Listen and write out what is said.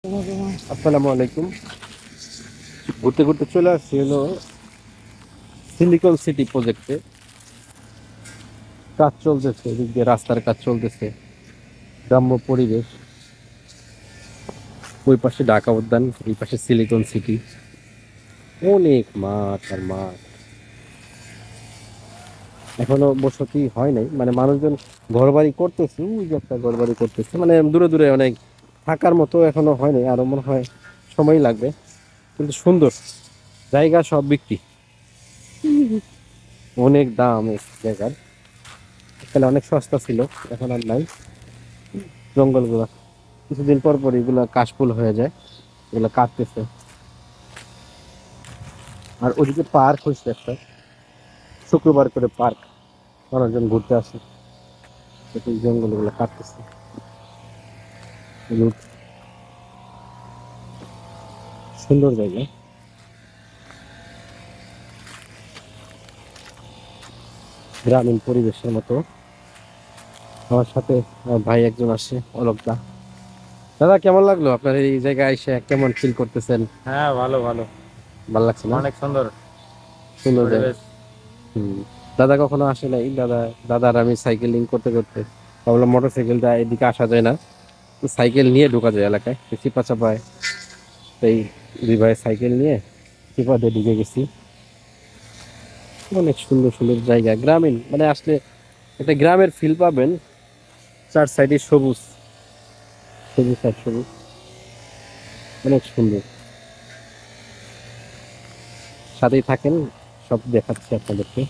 আসসালামু আলাইকুম। ঘুরতে ঘুরতে চলে আসছি হলো সিলিকন সিটি প্রজেক্টে। কাজ চলতেছে, এদিক দিয়ে রাস্তার কাজ চলতেছে, গ্রাম্য পরিবেশ। ওই পাশে ঢাকা উদ্যান, এই পাশে সিলিকন সিটি। অনেক মাঠ আর মাঠ। এখনো বসতি হয় নাই, মানে মানুষজন ঘরবাড়ি করতেছে, ওই যে একটা ঘরবাড়ি করতেছে, মানে দূরে দূরে অনেক। থাকার মতো এখনো হয় নাই, আরো মনে হয় সময় লাগবে। কিন্তু সুন্দর জায়গা, সব বিক্রি। অনেক দাম এই জায়গার। তাহলে অনেক সস্তা ছিল, এখন আর নাই। জঙ্গলগুলা কিছুদিন পর পর এগুলা কাশফুল হয়ে যায়, এগুলা কাটতেছে। আর ওদিকে পার্ক হয়েছে একটা, শুক্রবার করে পার্ক, মানুষজন ঘুরতে আসে। এই জঙ্গলগুলো কাটতেছে। এগুলো সুন্দর জায়গা, গ্রামীণ পরিবেশের মতো। আমার সাথে আমার ভাই একজন আসে, অলোক দা। দাদা, কেমন লাগলো আপনার এই জায়গায় এসে? কেমন ফিল করতেছেন? হ্যাঁ, ভালো ভালো। ভালো লাগছে না? অনেক সুন্দর সুন্দর জায়গা। পরিবেশ। হম। দাদা কখনো আসে নাই। দাদার আমি সাইকেলিং করতে করতে ভাবলাম মোটর সাইকেলটা এদিকে আসা যায় না, তো সাইকেল নিয়ে ঢোকা যায় এলাকায়, চিপা চাপায়। এই দুই ভাই সাইকেল নিয়ে চিপাতে ঢুকে গেছি। অনেক সুন্দর সুন্দর জায়গা, গ্রামীণ, মানে আসলে একটা গ্রামের ফিল পাবেন। চার সাইডে সবুজ, সবুজ আর সবুজ, অনেক সুন্দর। সাথেই থাকেন, সব দেখাচ্ছি আপনাদেরকে।